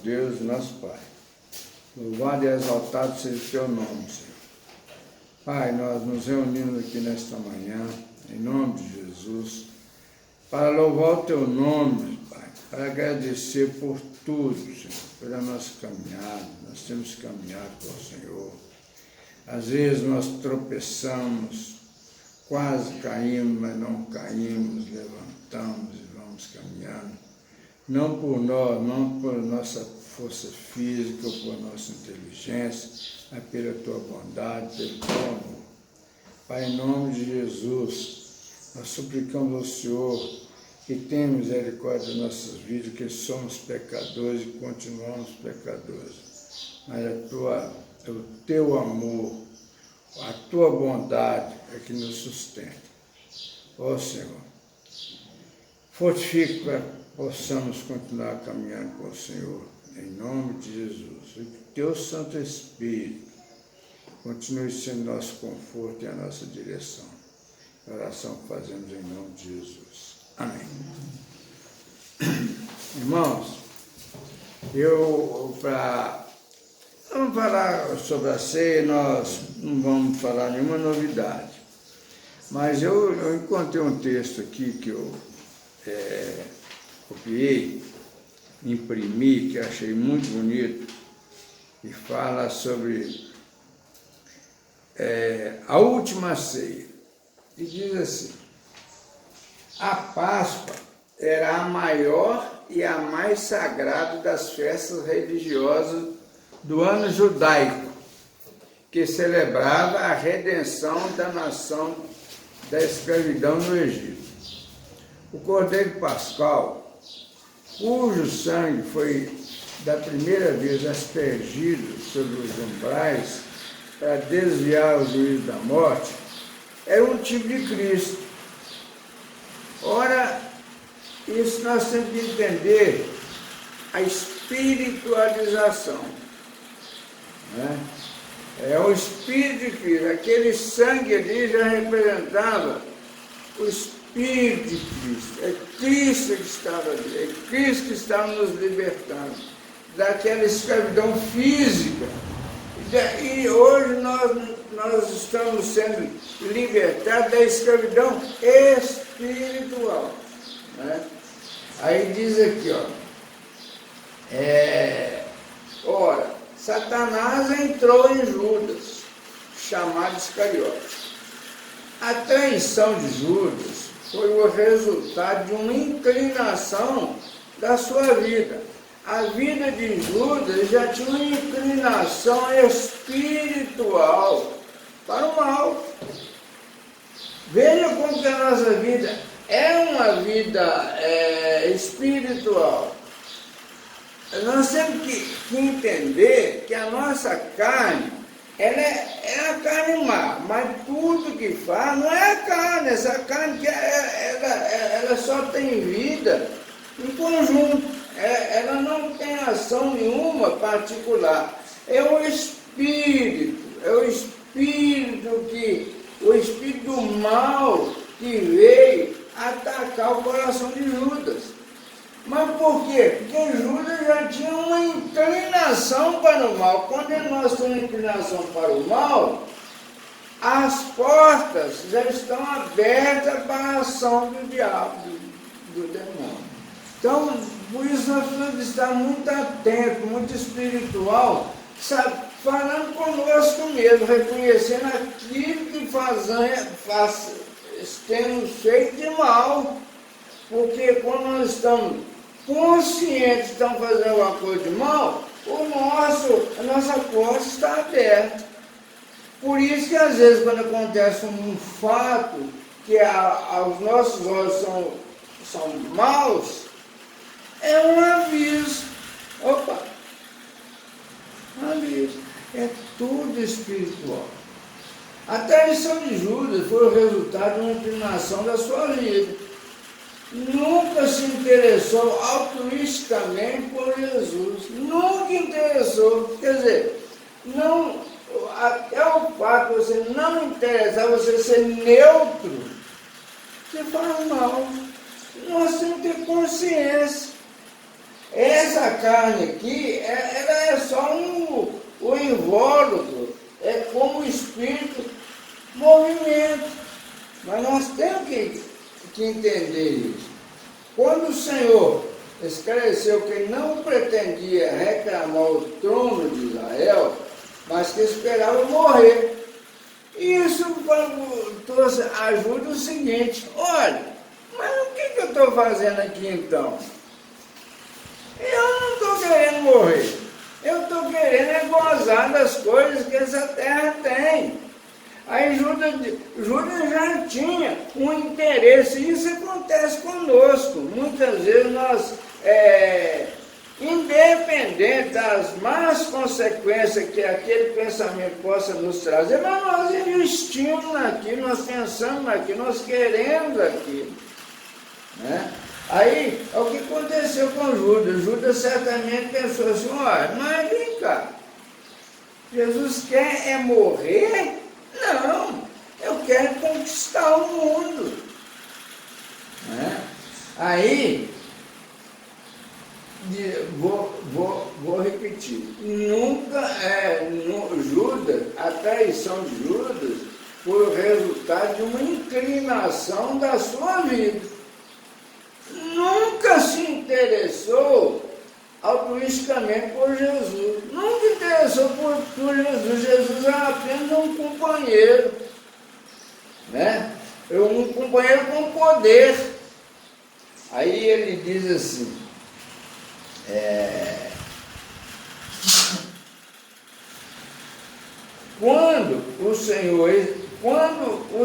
Deus e nosso Pai. Louvado e exaltado seja o teu nome, Senhor. Pai, nós nos reunimos aqui nesta manhã, em nome de Jesus, para louvar o teu nome, Pai, para agradecer por tudo, Senhor, pela nossa caminhada. Nós temos caminhado com o Senhor. Às vezes nós tropeçamos, quase caímos, mas não caímos, levantamos e vamos caminhando. Não por nós, não por nossa força física ou por nossa inteligência, mas pela tua bondade, pelo teu amor. Pai, em nome de Jesus, nós suplicamos ao Senhor que tenha misericórdia das nossas vidas, que somos pecadores e continuamos pecadores. Mas o teu amor, a tua bondade é que nos sustenta. Ó Senhor, fortifique para que possamos continuar caminhando com o Senhor, em nome de Jesus. E que teu Santo Espírito continue sendo nosso conforto e a nossa direção. A oração que fazemos em nome de Jesus. Amém. Irmãos, vamos falar sobre a ceia, nós não vamos falar nenhuma novidade. Mas eu encontrei um texto aqui que eu copiei, imprimi, que eu achei muito bonito, e fala sobre a última ceia. E diz assim: a Páscoa era a maior e a mais sagrada das festas religiosas do ano judaico, que celebrava a redenção da nação da escravidão no Egito. O Cordeiro Pascal, cujo sangue foi da primeira vez aspergido sobre os umbrais para desviar o juízo da morte, era um tipo de Cristo. Ora, isso nós temos que entender a espiritualização, né? É o Espírito de Cristo. Aquele sangue ali já representava o Espírito de Cristo. É Cristo que estava ali, é Cristo que estava nos libertando daquela escravidão física. E hoje nós estamos sendo libertados da escravidão espiritual, né? Aí diz aqui, ora, Satanás entrou em Judas, chamado Iscariote. A traição de Judas foi o resultado de uma inclinação da sua vida. A vida de Judas já tinha uma inclinação espiritual para o mal. Veja como que a nossa vida é uma vida espiritual. Nós temos que entender que a nossa carne, ela é a carne má, mas tudo que faz não é a carne. Essa carne que ela só tem vida em conjunto. Ela não tem ação nenhuma particular. É o espírito do mal que veio atacar o coração de Judas. Mas por quê? Porque Judas já tinha uma inclinação para o mal. Quando nós temos uma inclinação para o mal, as portas já estão abertas para a ação do diabo, do demônio. Então, por isso nós precisamos estar muito atentos, muito espiritual, sabe, falando conosco mesmo, reconhecendo aquilo que temos feito de mal. Porque quando nós estamos conscientes de estamos fazendo alguma coisa de mal, a nossa porta está aberta. Por isso que às vezes quando acontece um fato que aos nossos olhos são maus, é um aviso. Opa! Um aviso. É tudo espiritual. A traição de Judas foi o resultado de uma inclinação da sua vida. Nunca se interessou altruisticamente por Jesus. Nunca interessou. Quer dizer, até o fato de você não interessar, você ser neutro, você faz mal. Nós temos que ter consciência. Essa carne aqui, ela é só o invólucro, é como o espírito movimento. Mas nós temos que entender isso. Quando o Senhor esclareceu que não pretendia reclamar o trono de Israel, mas que esperava morrer. Isso trouxe ajuda o seguinte: olha, mas o que eu estou fazendo aqui então? Eu não estou querendo morrer, eu estou querendo gozar das coisas que essa terra tem. Aí Judas já tinha um interesse, e isso acontece conosco. Muitas vezes nós, independente das más consequências que aquele pensamento possa nos trazer, mas nós investimos naquilo, nós pensamos naquilo, nós queremos aquilo. Né? Aí, é o que aconteceu com Judas. Judas certamente pensou assim: olha, mas vem cá, Jesus quer morrer? Não, eu quero conquistar o mundo. Né? Aí, vou repetir, Judas, a traição de Judas foi o resultado de uma inclinação da sua vida. Nunca se interessou altruisticamente por Jesus, nunca interessou por Jesus. Jesus era apenas um companheiro, né? Um companheiro com poder. Aí ele diz assim, quando o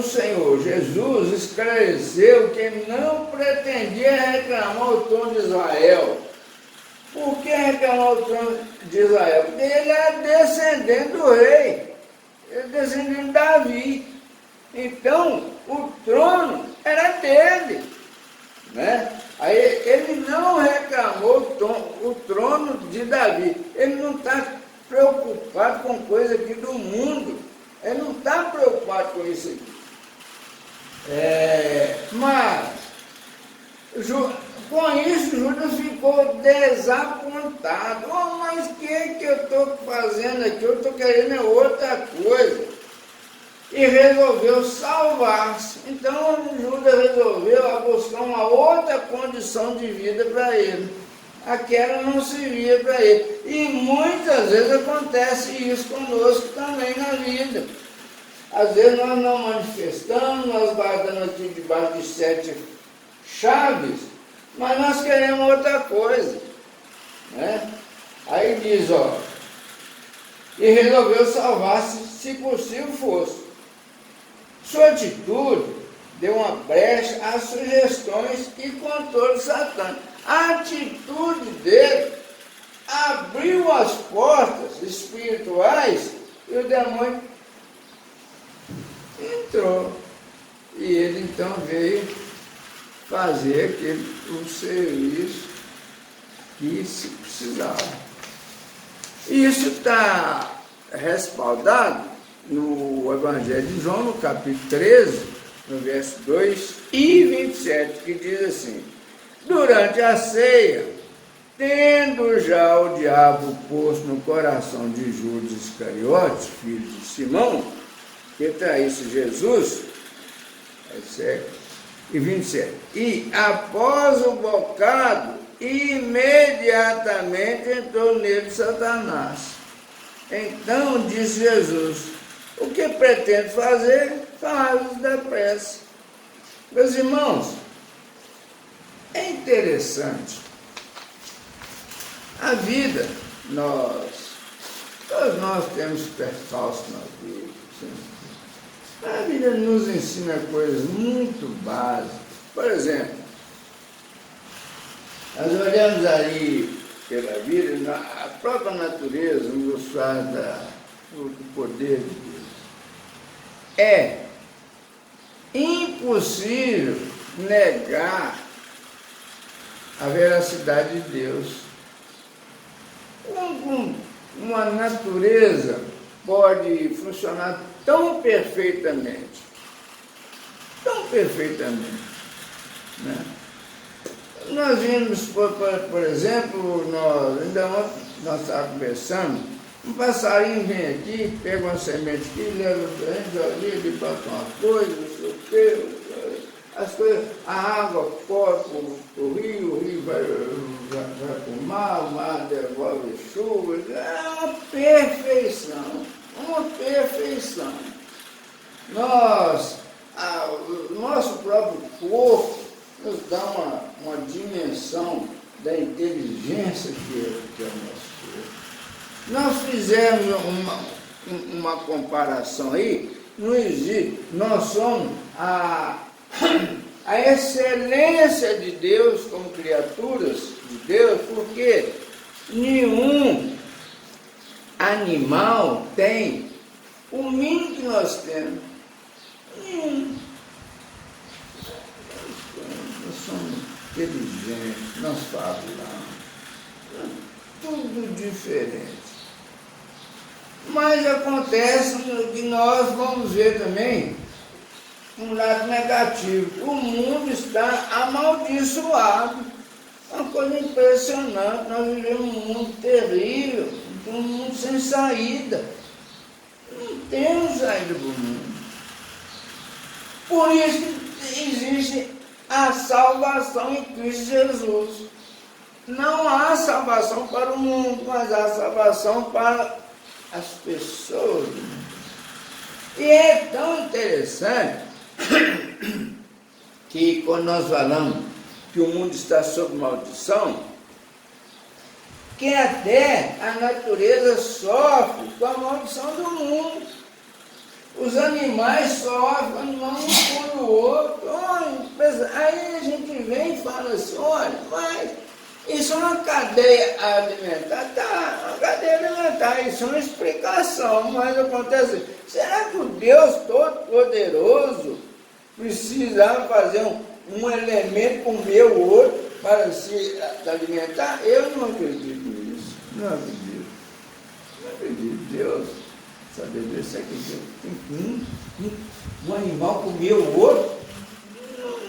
Senhor Jesus esclareceu que não pretendia reclamar o trono de Israel. Por que reclamar o trono de Israel? Porque ele é descendente do rei, ele é descendente de Davi. Então, o trono era dele. Né? Aí ele não reclamou o trono de Davi. Ele não está preocupado com coisa aqui do mundo. Ele não está preocupado com isso aqui. Mas com isso Judas ficou desapontado. Oh, mas o que eu estou fazendo aqui? Eu estou querendo outra coisa. E resolveu salvar-se. Então Judas resolveu buscar uma outra condição de vida para ele. Aquela não servia para ele. E muitas vezes acontece isso conosco também na vida. Às vezes nós não manifestamos, nós guardamos aqui debaixo de 7 chaves, mas nós queremos outra coisa. Né? Aí diz, e resolveu salvar-se, se possível fosse. Sua atitude deu uma brecha às sugestões e controle satânico. A atitude dele abriu as portas espirituais e o demônio entrou. E ele então veio fazer o serviço que se precisava. Isso está respaldado no Evangelho de João, no capítulo 13, no verso 2 e 27, que diz assim: durante a ceia, tendo já o diabo posto no coração de Judas Iscariotes, filho de Simão, que traísse Jesus, e 27, e após o bocado, imediatamente entrou nele Satanás. Então disse Jesus: o que pretende fazer, faz depressa. Meus irmãos, é interessante. A vida, todos nós temos percalços na vida. A vida nos ensina coisas muito básicas. Por exemplo, nós olhamos aí pela vida, a própria natureza nos faz do poder de Deus. É impossível negar a veracidade de Deus. Uma natureza pode funcionar tão perfeitamente, né? Nós vimos, por exemplo, ainda ontem nós estávamos conversando, um passarinho vem aqui, pega uma semente aqui, leva ali, ele bota uma coisa, não sei o quê, as coisas, a água corre para o rio vai para o mar devolve chuva, é uma perfeição, uma perfeição. O nosso próprio corpo nos dá uma dimensão da inteligência que é o nosso corpo. Nós fizemos uma comparação aí, não existe, nós somos a excelência de Deus como criaturas de Deus, porque nenhum animal tem o mínimo que nós temos. Nenhum. Nós somos inteligentes, nós fabulamos, tudo diferente. Mas acontece que nós vamos ver também um lado negativo. O mundo está amaldiçoado. Uma coisa impressionante. Nós vivemos um mundo terrível, um mundo sem saída. Não temos saída para o mundo. Por isso que existe a salvação em Cristo Jesus. Não há salvação para o mundo, mas há salvação para as pessoas do mundo. E é tão interessante que quando nós falamos que o mundo está sob maldição, que até a natureza sofre com a maldição do mundo. Os animais sofrem, um por o outro. Aí a gente vem e fala assim, olha, mas isso é uma cadeia alimentar, tá, uma cadeia alimentar, isso é uma explicação, mas acontece, será que o Deus Todo-Poderoso precisava fazer um elemento comer o outro para se alimentar? Eu não acredito nisso, não acredito. Deus, sabedoria, será que Deus tem um animal comer o outro?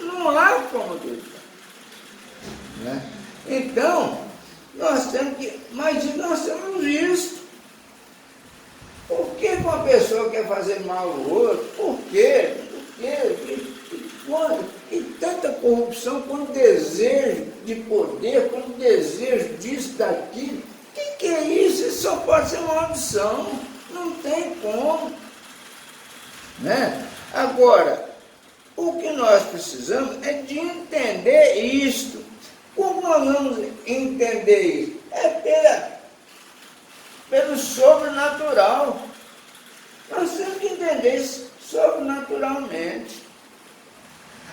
Não há como acreditar, né? Então, nós temos que, mas nós temos visto. Por que uma pessoa quer fazer mal ao outro? Por quê? E tanta corrupção, com desejo de poder, com desejo disso, daquilo. O que é isso? Isso só pode ser maldição. Não tem como. Né? Agora, o que nós precisamos é de entender isto. Como nós vamos entender isso? É pelo sobrenatural. Nós temos que entender isso sobrenaturalmente.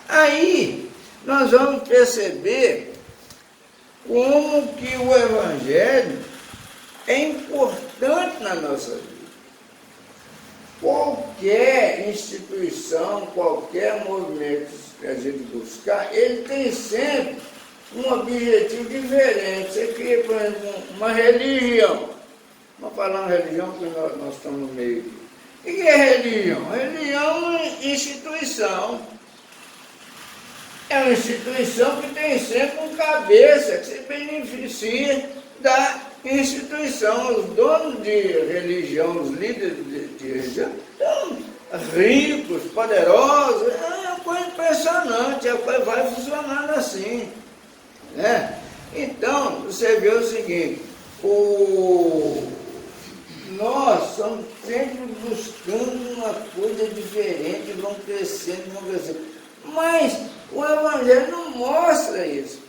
Aí, nós vamos perceber como que o Evangelho é importante na nossa vida. Qualquer instituição, qualquer movimento que a gente buscar, ele tem sempre um objetivo diferente. Você cria, por exemplo, uma religião. Vamos falar uma religião porque nós estamos no meio. O que é religião? Religião é uma instituição. É uma instituição que tem sempre um cabeça que se beneficia da instituição. Os donos de religião, os líderes de religião, são ricos, poderosos. É uma coisa impressionante, a coisa vai funcionando assim. Né? Então, você vê o seguinte, nós estamos sempre buscando uma coisa diferente, vamos crescendo, mas o Evangelho não mostra isso.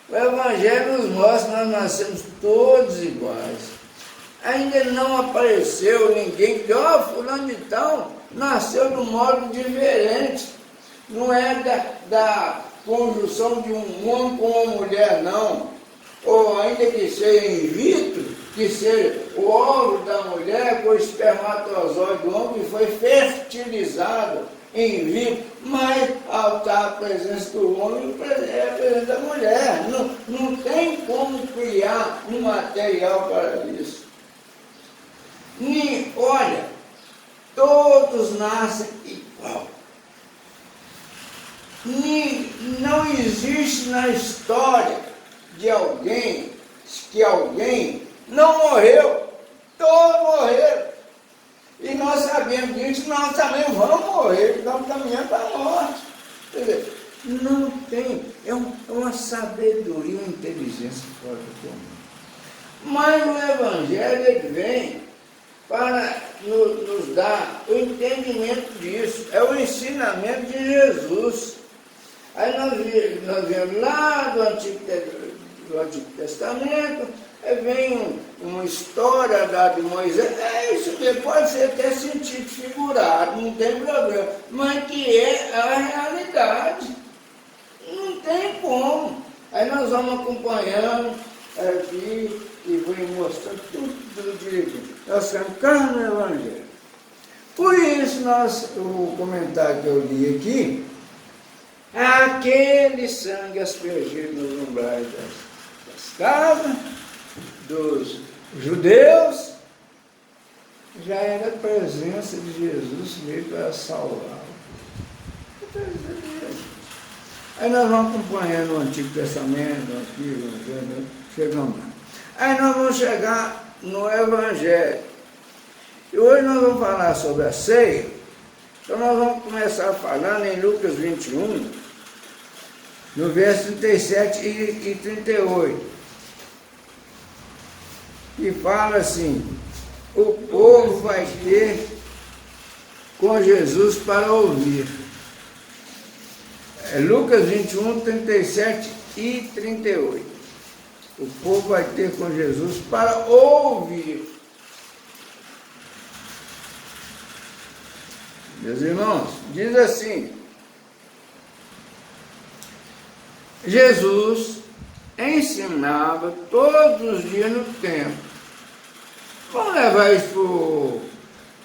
O Evangelho nos mostra que nós nascemos todos iguais. Ainda não apareceu ninguém que, fulano de tal, nasceu de um modo diferente. Não é da conjunção de um homem com uma mulher, não. Ou ainda que seja in vitro, que seja o óvulo da mulher com o espermatozoide do homem que foi fertilizado in vitro, mas ao estar a presença do homem é a presença da mulher. Não tem como criar um material para isso. Olha, todos nascem igual. não existe na história de alguém que alguém não morreu. Todos morreram. E nós sabemos disso, nós também vamos morrer, estamos caminhando para a morte. Quer dizer, não tem, é uma sabedoria, uma inteligência fora do comum. Mas o Evangelho ele vem para nos dar o entendimento disso, é o ensinamento de Jesus. Aí nós vemos lá do Antigo Testamento, vem uma história da de Moisés, isso pode ser até sentido figurado, não tem problema, mas que é a realidade, não tem como. Aí nós vamos acompanhando aqui e vem mostrando tudo direitinho. Nós estamos carne no Evangelho. Por isso, o comentário que eu li aqui, aquele sangue aspergido nos umbrais das casas dos judeus, já era a presença de Jesus veio para salvar. A presença de Jesus. Aí nós vamos acompanhando o Antigo Testamento, aqui, chegamos lá. Aí nós vamos chegar no Evangelho. E hoje nós vamos falar sobre a ceia. Então nós vamos começar falando em Lucas 21, no verso 37 e 38. Que fala assim: o povo vai ter com Jesus para ouvir. É Lucas 21, 37 e 38. O povo vai ter com Jesus para ouvir. Meus irmãos, diz assim: Jesus ensinava todos os dias no templo. Vamos levar isso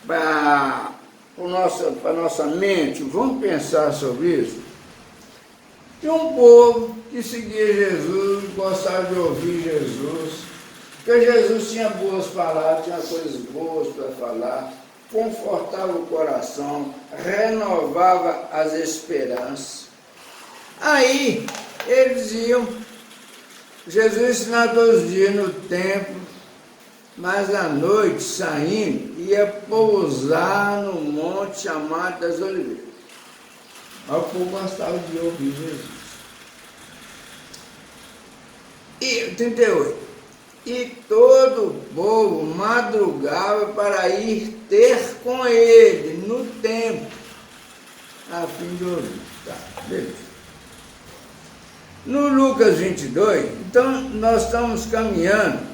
para a nossa mente, vamos pensar sobre isso. Tinha um povo que seguia Jesus, gostava de ouvir Jesus, porque Jesus tinha boas palavras, tinha coisas boas para falar, confortava o coração, renovava as esperanças. Aí eles iam, Jesus ensinava todos os dias no templo, mas à noite, saindo, ia pousar no monte chamado das Oliveiras. Mas o povo gostava de ouvir Jesus. E 38. E todo o povo madrugava para ir ter com ele no templo, a fim de ouvir. Tá, beleza. No Lucas 22, então nós estamos caminhando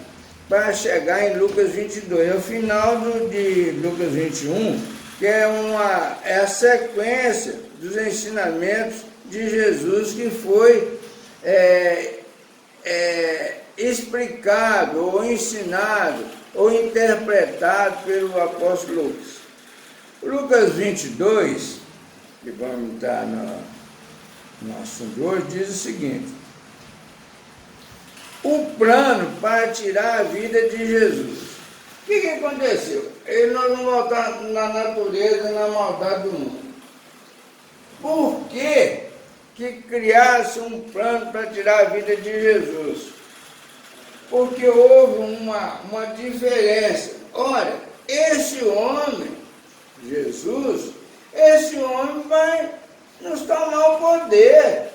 para chegar em Lucas 22. É o final de Lucas 21, que é a sequência dos ensinamentos de Jesus que foi explicado, ou ensinado, ou interpretado pelo apóstolo Lucas. O Lucas 22, que vamos estar no assunto de hoje, diz o seguinte: o plano para tirar a vida de Jesus. O que aconteceu? Ele não voltar na natureza, na maldade do mundo. Por que criasse um plano para tirar a vida de Jesus? Porque houve uma diferença. Ora, esse homem, Jesus, esse homem vai nos tomar o poder.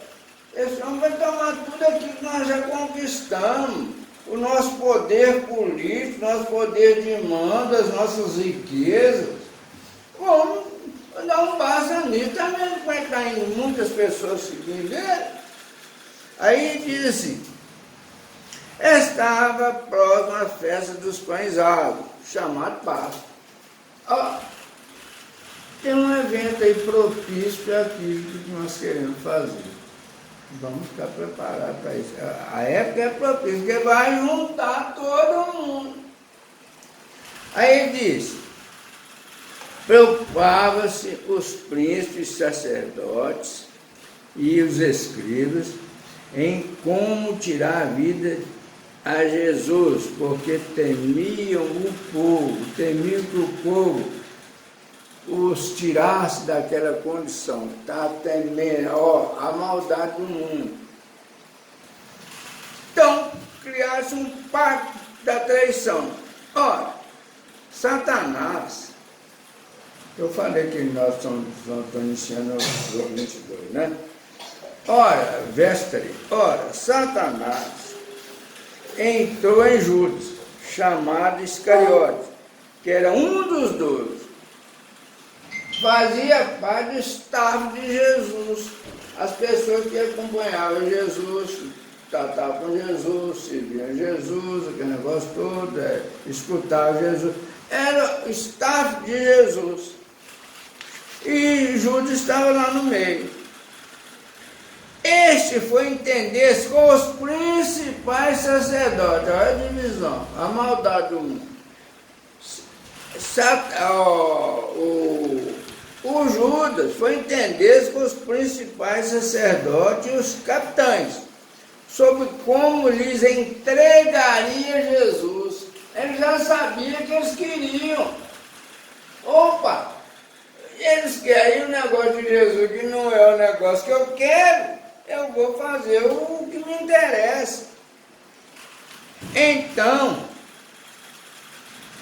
Esse homem vai tomar tudo aquilo que nós já conquistamos. O nosso poder político, nosso poder de mando, as nossas riquezas. Vamos dar um basta nisso. Está vendo como é que está indo muitas pessoas seguindo ele? Aí diz assim: estava próxima à festa dos pães ázimos, chamado Páscoa. Ó, tem um evento aí propício para aquilo que nós queremos fazer. Vamos ficar preparados para isso. A época é propícia, porque vai juntar todo mundo. Aí ele diz: preocupava-se os príncipes, sacerdotes e os escribas em como tirar a vida a Jesus, porque temiam que o povo os tirasse daquela condição. Está temendo, a maldade do mundo. Então, criasse um pacto da traição. Ora, Satanás, eu falei que nós estamos iniciando o 22, né? Ora, verso 3, ora, Satanás entrou em Judas, chamado Iscariote, que era um dos 12, fazia parte do staff de Jesus, as pessoas que acompanhavam Jesus, tratavam com Jesus, serviam Jesus, aquele negócio todo, escutavam Jesus, era o staff de Jesus, e Judas estava lá no meio. Este foi entender com os principais sacerdotes, olha a divisão, a maldade do mundo. O Judas foi entender com os principais sacerdotes e os capitães sobre como lhes entregaria Jesus. Ele já sabia que eles queriam. Opa! Eles querem o negócio de Jesus que não é o negócio que eu quero. Eu vou fazer o que me interessa. Então,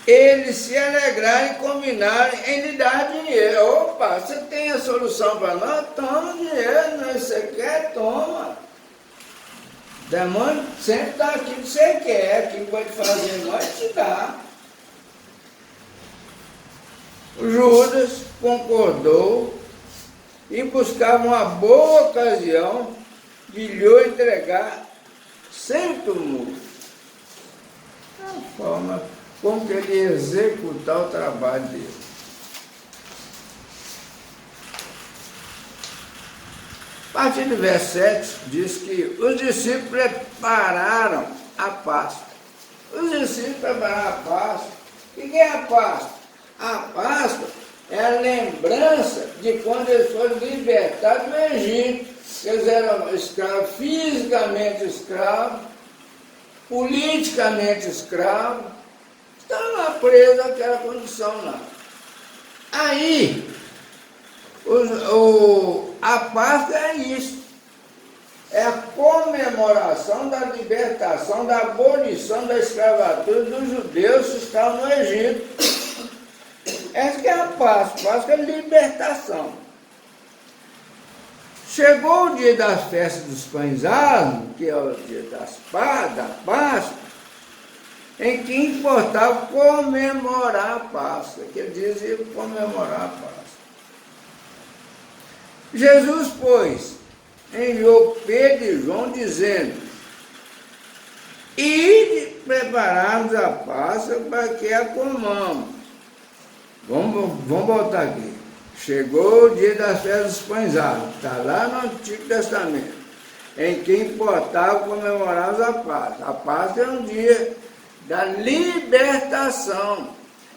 eles se alegraram e combinaram em lhe dar dinheiro. Opa, você tem a solução para nós? Toma dinheiro, né? Você quer? Toma. Demônio sempre dá aquilo que você quer, aquilo que pode fazer nós, te dá. O Judas concordou e buscava uma boa ocasião de lhe entregar sem tumulto. É a forma como que ele ia executar o trabalho dele. A partir do verso 7 diz que os discípulos prepararam a Páscoa. Os discípulos prepararam a Páscoa. O que é a Páscoa? A Páscoa é a lembrança de quando eles foram libertados do Egito. Eles eram escravos, fisicamente escravos, politicamente escravos, estavam lá presos àquela condição lá. Aí, a Páscoa é isso, é a comemoração da libertação, da abolição da escravatura dos judeus que estavam no Egito. Essa que é a Páscoa, Páscoa é libertação. Chegou o dia das festas dos pães asmos, que é o dia da Páscoa, em que importava comemorar a Páscoa, que ele dizia comemorar a Páscoa. Jesus, pois, enviou Pedro e João dizendo: ide prepararmos a Páscoa para que a comamos. Vamos voltar aqui. Chegou o dia das festas dos pães asmos, está lá no Antigo Testamento, em que importava comemorarmos a Páscoa. A Páscoa é um dia da libertação.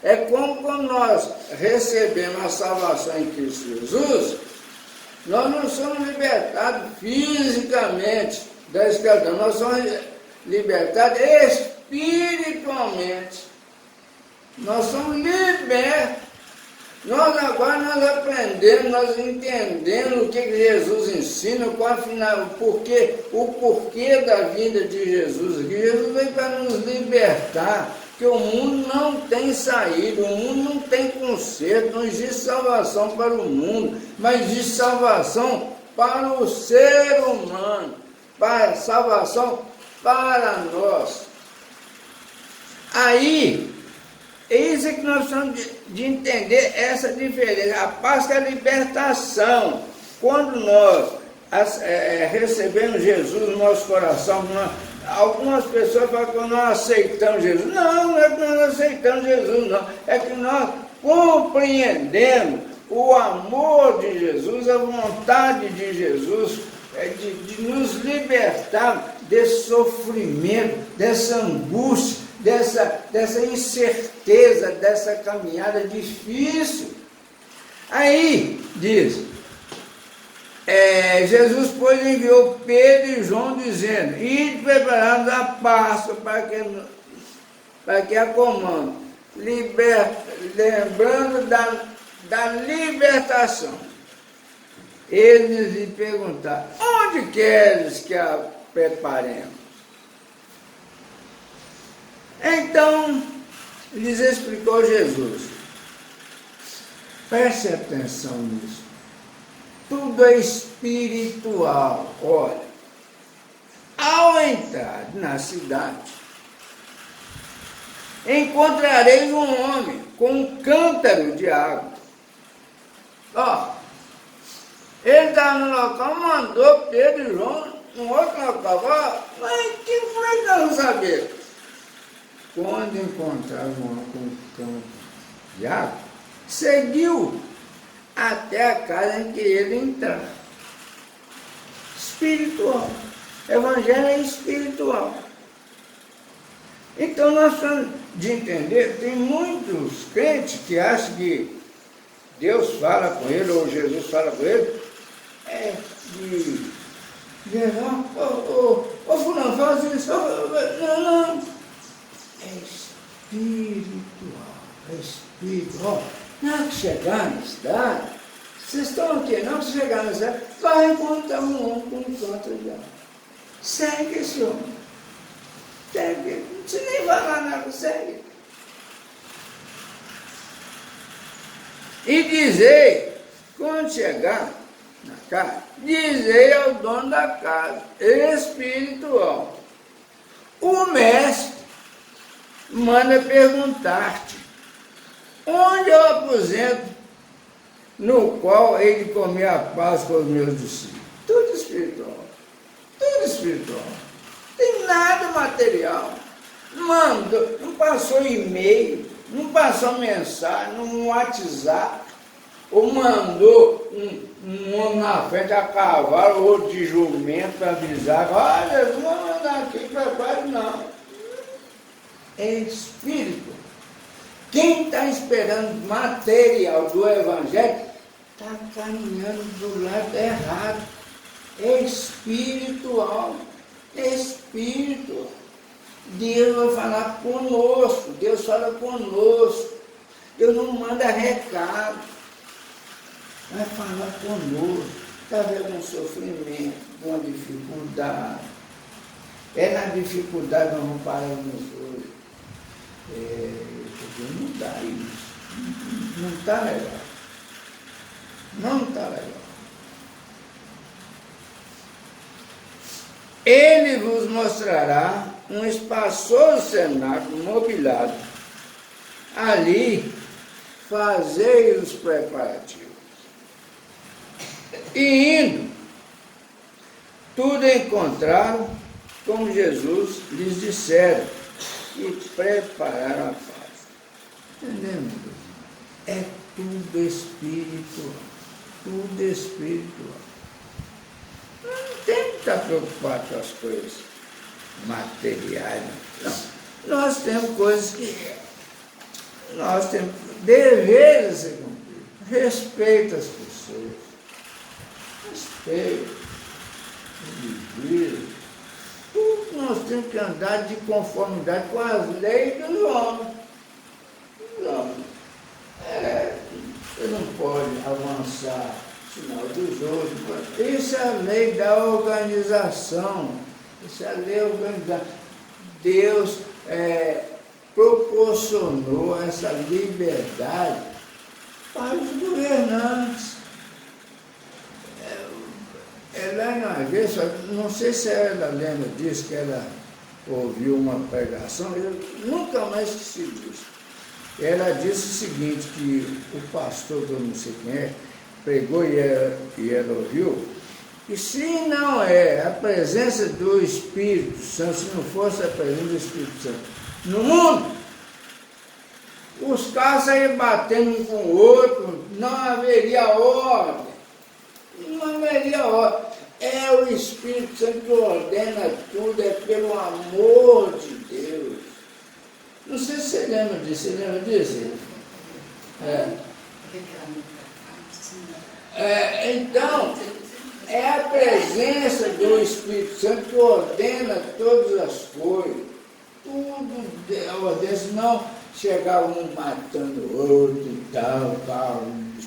É como quando nós recebemos a salvação em Cristo Jesus, nós não somos libertados fisicamente da escravidão, nós somos libertados espiritualmente. Nós somos libertos. Nós aprendemos, nós entendemos o que Jesus ensina, o porquê da vinda de Jesus aqui. Jesus veio para nos libertar, porque o mundo não tem saída, o mundo não tem conserto, não existe salvação para o mundo, mas existe salvação para o ser humano, para salvação para nós. Aí, é isso que nós precisamos de entender, essa diferença. A Páscoa é a libertação. Quando nós recebemos Jesus no nosso coração, algumas pessoas falam que nós não aceitamos Jesus. Não é que nós não aceitamos Jesus, não. É que nós compreendemos o amor de Jesus, a vontade de Jesus, de nos libertar desse sofrimento, dessa angústia, dessa incerteza, dessa caminhada difícil. Aí, diz, Jesus, pois, enviou Pedro e João, dizendo: ide prepararmos a Páscoa para que a comamos, lembrando da libertação. Eles lhe perguntaram: onde queres que a preparemos? Então, lhes explicou Jesus. Preste atenção nisso. Tudo é espiritual. Olha, ao entrar na cidade, encontrareis um homem com um cântaro de água. Ó, ele estava no local, mandou Pedro e João no outro local. Ó, mas que foi que eu não sabia? Quando encontraram um homem com um cântaro de água, seguiu até a casa em que ele entrava. Espiritual. Evangelho é espiritual. Então nós temos de entender, tem muitos crentes que acham que Deus fala com ele, ou Jesus fala com ele, fulano, faz isso, não. É espiritual, Na hora que chegar na cidade, vocês estão aqui, não? Se chegar na cidade, vai encontrar um homem com um cântaro de água. Segue esse homem. Segue. Não precisa nem falar nada, segue. E dizei, quando chegar na casa, dizei ao dono da casa, espiritual, o mestre manda perguntar-te, onde eu aposento no qual ele comia a paz com os meus discípulos? Tudo espiritual. Tudo espiritual. Não tem nada material. Não passou e-mail, não passou mensagem, no WhatsApp, ou mandou um homem na frente a cavalo ou de jumento para avisar, olha, não vou mandar aqui, prepare, não. É espírito. Quem está esperando material do Evangelho está caminhando do lado errado. É espiritual. É espírito. Deus vai falar conosco. Deus fala conosco. Deus não manda recado. Vai falar conosco. Está vendo um sofrimento, uma dificuldade. É na dificuldade que nós vamos parar nos olhos. Não dá isso. Não está legal. Não está legal. Ele vos mostrará um espaçoso cenáculo mobiliado. Ali fazei os preparativos. E indo, tudo encontraram como Jesus lhes dissera, e prepararam a paz. Entendemos? É tudo espiritual. Tudo espiritual. Não tem que estar preocupado com as coisas materiais. Não. Nós temos coisas que... Nós temos deveres a ser cumpridos. Respeito às pessoas. Respeito. Dever. Tudo nós temos que andar de conformidade com as leis dos homens. Você não pode avançar sinal dos outros. Isso é a lei da organização. Isso é a lei organizada. Deus proporcionou essa liberdade para os governantes. Ela uma vez, não sei se ela lembra disso, que ela ouviu uma pregação, eu nunca mais esqueci disso. Ela disse o seguinte, que o pastor, que eu não sei quem é, pregou e ela ouviu, e se não é a presença do Espírito Santo, se não fosse a presença do Espírito Santo no mundo, os caras saíam batendo um com o outro, não haveria ordem. Não haveria ordem. É o Espírito Santo que ordena tudo, é pelo amor de Deus. Não sei se você lembra disso. Você lembra disso? Então, é a presença do Espírito Santo que ordena todas as coisas. Tudo ordena, senão chegar um matando o outro, tal.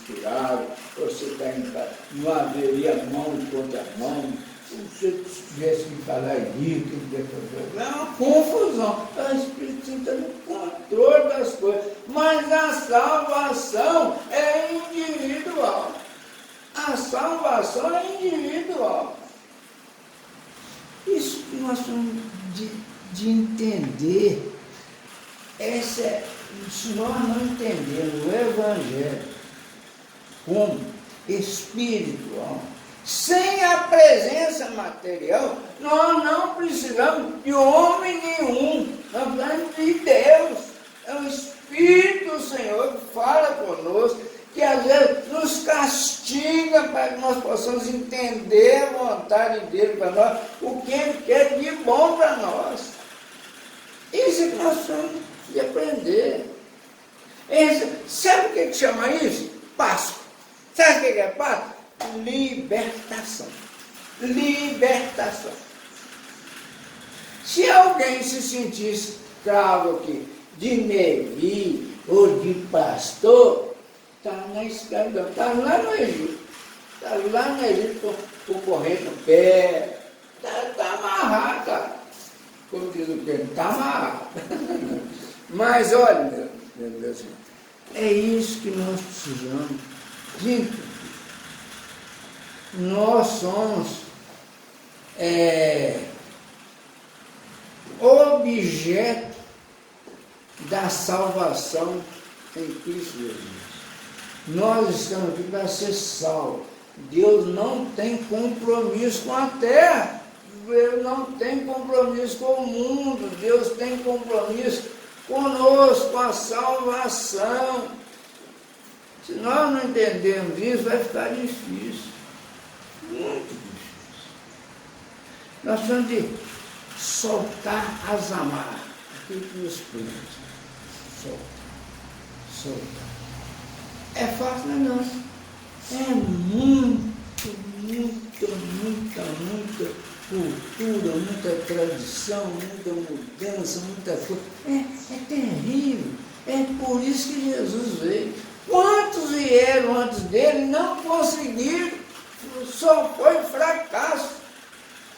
misturado, você está em casa, não haveria mão contra mão, se você tivesse que falar isso, é uma confusão. O Espírito Santo está no controle das coisas, mas a salvação é individual. A salvação é individual. Isso que nós temos de entender. Se nós não entendemos o Evangelho como espiritual, sem a presença material, nós não precisamos de homem nenhum, nós precisamos de Deus. É o Espírito do Senhor que fala conosco, que às vezes nos castiga para que nós possamos entender a vontade dele para nós, o que ele quer de bom para nós. Isso é que nós temos de aprender. Sabe o que chama isso? Páscoa. Sabe o que é Páscoa? Libertação. Libertação. Se alguém se sentisse escravo aqui de Levi ou de pastor, está na escravidão, está lá no Egito. Está lá no Egito com corrente no pé. Está amarrado, cara. Como diz o Pedro, está amarrado. Mas olha, meu Deus, é isso que nós precisamos de entender. Nós somos objeto da salvação em Cristo Jesus. Nós estamos aqui para ser salvos. Deus não tem compromisso com a terra. Deus não tem compromisso com o mundo. Deus tem compromisso conosco, com a salvação. Se nós não entendermos isso, vai ficar difícil. Muito difícil. Nós temos de soltar as amarras. Aquilo que nos prende. Soltar. É fácil, não. É muita cultura, muita tradição, muita mudança, muita coisa. É terrível. É por isso que Jesus veio. Quantos vieram antes dele não conseguiram, só foi fracasso.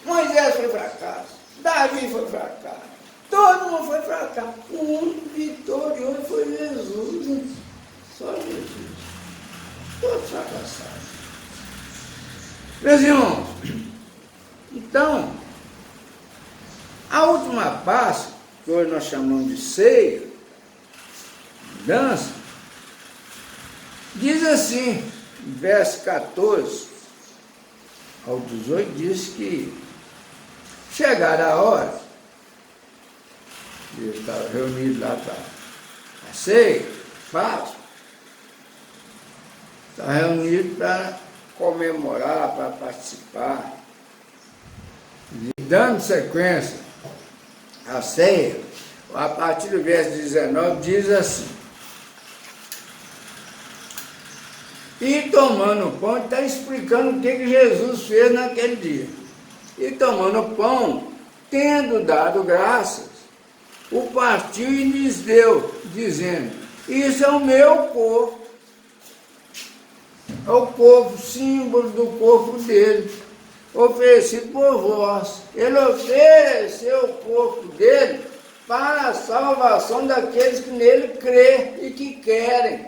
Moisés foi fracasso, Davi foi fracasso, todo mundo foi fracasso. O único vitorioso foi Jesus. Só Jesus. Todos fracassados. Meus irmãos, então, a última Páscoa, que hoje nós chamamos de ceia, dança, diz assim, verso 14 ao 18, diz que chegará a hora, ele estava reunido lá para a ceia, Páscoa, está reunido para comemorar, para participar. E dando sequência à ceia, a partir do verso 19, diz assim: e tomando o pão, está explicando o que Jesus fez naquele dia. E tomando o pão, tendo dado graças, o partiu e lhes deu, dizendo: isso é o meu corpo. É o corpo, símbolo do corpo dele, oferecido por vós. Ele ofereceu o corpo dele para a salvação daqueles que nele crêem e que querem.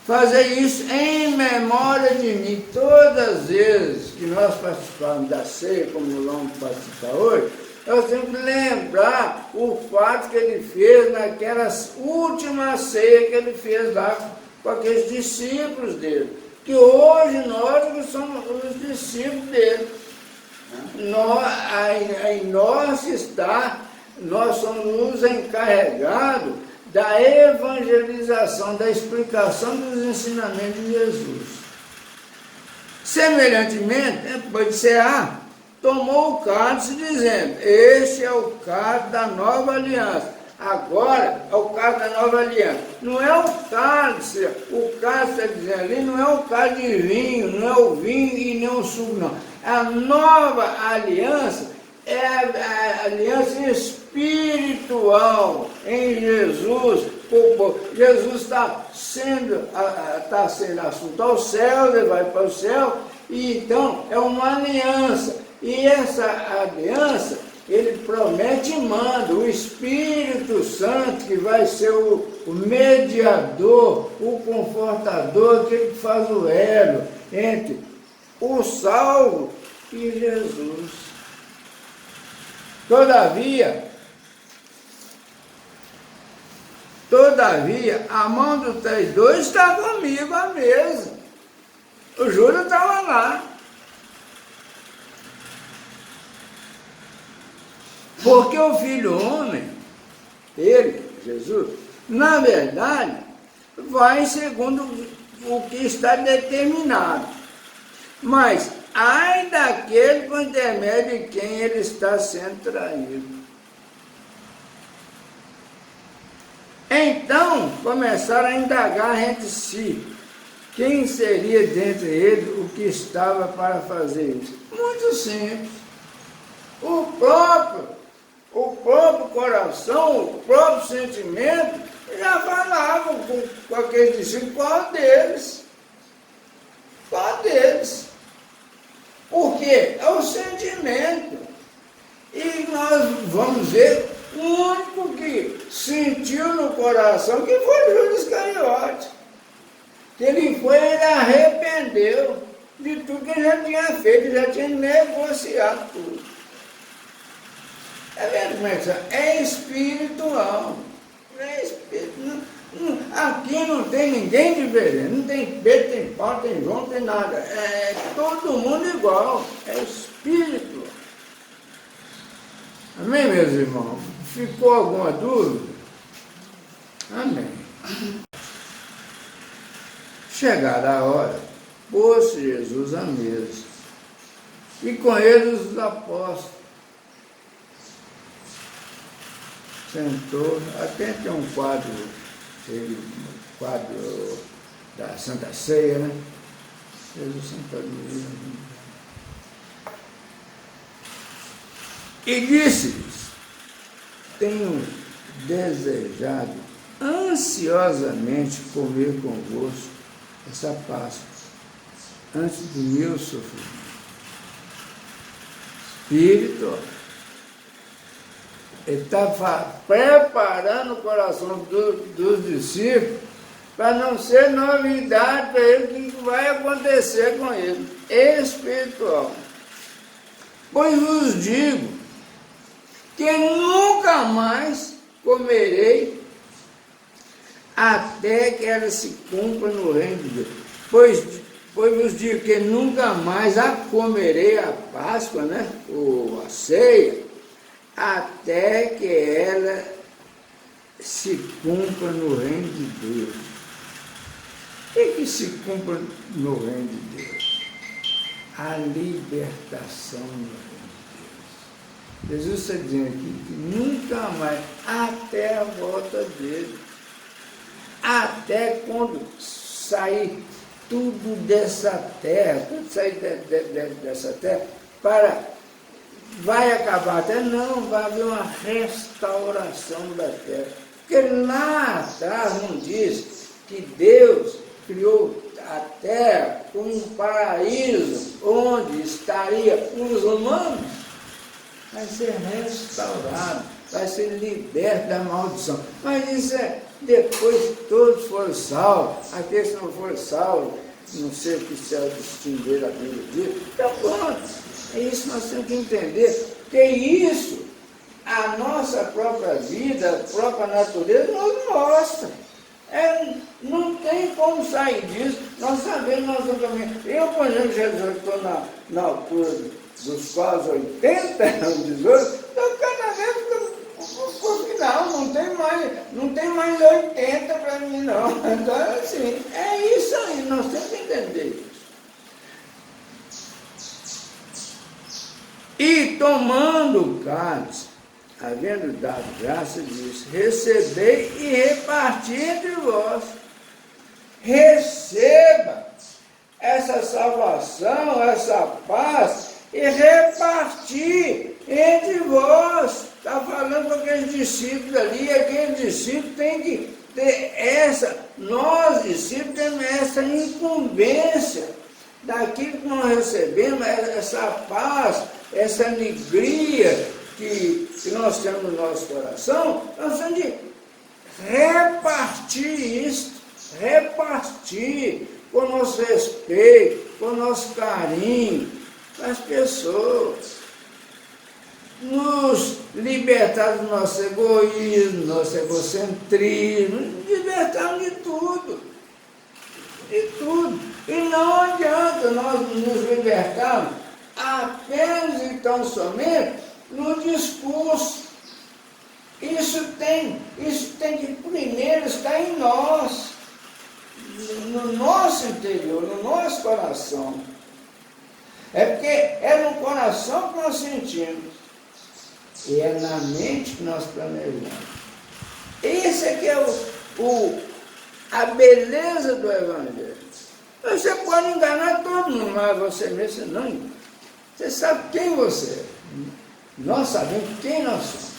Fazer isso em memória de mim. Todas as vezes que nós participamos da ceia, como vamos participar hoje, nós temos que lembrar o fato que ele fez naquela última ceia que ele fez lá com aqueles discípulos dele, que hoje nós somos os discípulos dele. Nós somos os encarregados da evangelização, da explicação dos ensinamentos de Jesus. Semelhantemente, depois de cear, tomou o cálice dizendo: este é o cálice da nova aliança. Agora é o cálice da nova aliança. Não é o cálice está dizendo ali, não é o cálice de vinho, não é o vinho e nem o suco, não. A nova aliança é a aliança espiritual espiritual em Jesus. Jesus está sendo assunto ao céu, ele vai para o céu, e então é uma aliança. E essa aliança, ele promete e manda o Espírito Santo, que vai ser o mediador, o confortador, aquele que faz o elo entre o salvo e Jesus. Todavia, a mão do traidor está comigo à mesa. O Júlio estava lá. Porque o Filho Homem, ele, Jesus, na verdade, vai segundo o que está determinado. Mas, ai daquele por intermédio de quem ele está sendo traído. Então, começaram a indagar entre si quem seria dentre eles o que estava para fazer isso. Muito simples. O próprio coração, o próprio sentimento, já falava com aqueles discípulos, qual deles? Qual deles? Porque é o sentimento. E nós vamos ver o único que sentiu no coração, que foi Judas Iscariote. Que ele arrependeu de tudo que ele já tinha feito, já tinha negociado tudo. É vendo como é que é espiritual. É espiritual. Aqui não tem ninguém diferente. Não tem Pedro, tem Paulo, tem João, não tem nada. É todo mundo igual. É espírito. Amém, meus irmãos? Ficou alguma dúvida? Amém. Chegada a hora, pôs Jesus à mesa, e com ele os apóstolos. Sentou, até tem um quadro da Santa Ceia, né? Jesus sentou de mesa. E disse-lhes: tenho desejado ansiosamente comer convosco essa Páscoa, antes do meu sofrimento. Espírito, ele está preparando o coração dos discípulos para não ser novidade para ele o que vai acontecer com ele. Espiritual. Pois vos digo que nunca mais comerei até que ela se cumpra no reino de Deus. Pois vos digo que nunca mais a comerei a Páscoa, né? Ou a ceia, até que ela se cumpra no reino de Deus. O que se cumpra no reino de Deus? A libertação no reino de Deus. Jesus está dizendo aqui que nunca mais, até a volta dele, até quando sair tudo dessa terra, quando sair dessa terra, vai acabar a terra? Não, vai haver uma restauração da terra. Porque lá atrás não diz que Deus criou a terra como um paraíso onde estaria os humanos. Vai ser restaurado, vai ser liberto da maldição. Mas isso é depois que todos foram salvos. Aqueles que não foram salvos, não sei o que se distinguir a Bíblia diz. Então, pronto, é isso que nós temos que entender. Que isso, a nossa própria vida, a própria natureza, nos mostra. Não tem como sair disso. Nós sabemos, nós estamos caminhando. Eu, por exemplo, Jesus, estou na altura dos quase 80 anos, 18, estou cada vez pro final, não tem mais 80 para mim, não. Então, assim, é isso aí, nós temos que entender isso. E tomando o cálice, havendo dado graça, disse: recebei e reparti entre vós. Receba essa salvação, essa paz e repartir entre vós. Está falando com aqueles discípulos ali, aqueles discípulos têm que ter nós discípulos temos essa incumbência daquilo que nós recebemos, essa paz, essa alegria que nós temos no nosso coração, nós temos de repartir isso, repartir com o nosso respeito, com o nosso carinho, com as pessoas. Nos libertar do nosso egoísmo, nosso egocentrismo, nos libertarmos de tudo. De tudo. E não adianta nós nos libertarmos apenas e tão somente no discurso. Isso tem que primeiro estar em nós, no nosso interior, no nosso coração. É porque é no coração que nós sentimos. E é na mente que nós planejamos. Esse aqui é a beleza do Evangelho. Você pode enganar todo mundo, mas você mesmo não engana. Você sabe quem você é. Nós sabemos quem nós somos.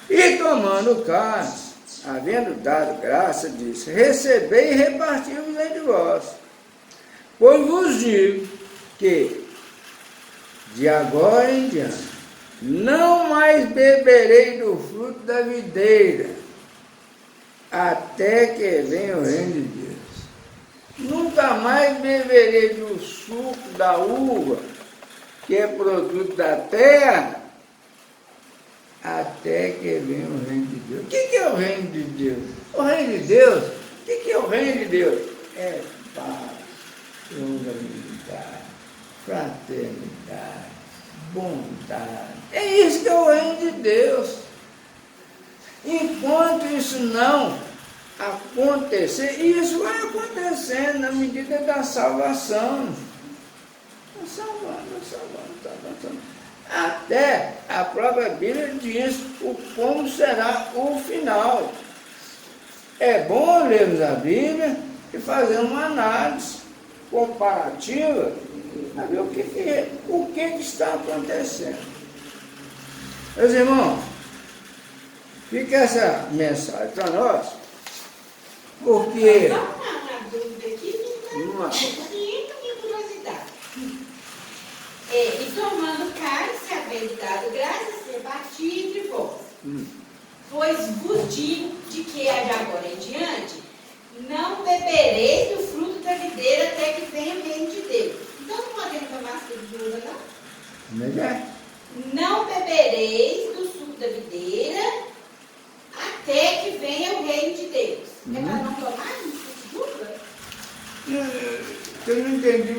E tomando o cálice, havendo dado graça, disse: recebei e reparti-vos entre vós. Pois vos digo que de agora em diante, não mais beberei do fruto da videira, até que venha o reino de Deus. Nunca mais beberei do suco da uva, que é produto da terra, até que venha o reino de Deus. O que é o reino de Deus? O reino de Deus, o que é o reino de Deus? É paz, longanimidade, fraternidade, bondade. É isso que é o reino de Deus. Enquanto isso não acontecer, e isso vai acontecendo na medida da salvação. Está salvando. Até a própria Bíblia diz como será o final. É bom lermos a Bíblia e fazer uma análise comparativa a ver o que está acontecendo. Meus irmãos, fica essa mensagem para nós, porque... Só uma dúvida aqui, minha curiosidade. E tomando cálice, havendo dado graças, reparti entre vós. Pois vos digo de que de agora em diante, não bebereis do fruto da videira até que venha o reino de Deus. Então não podemos tomar suco de uva, não? Melhor. Não bebereis do suco da videira até que venha o reino de Deus. É para não tomar suco de uva? Eu não entendi.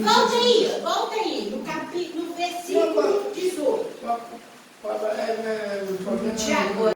Volta aí, no versículo 18. De agora.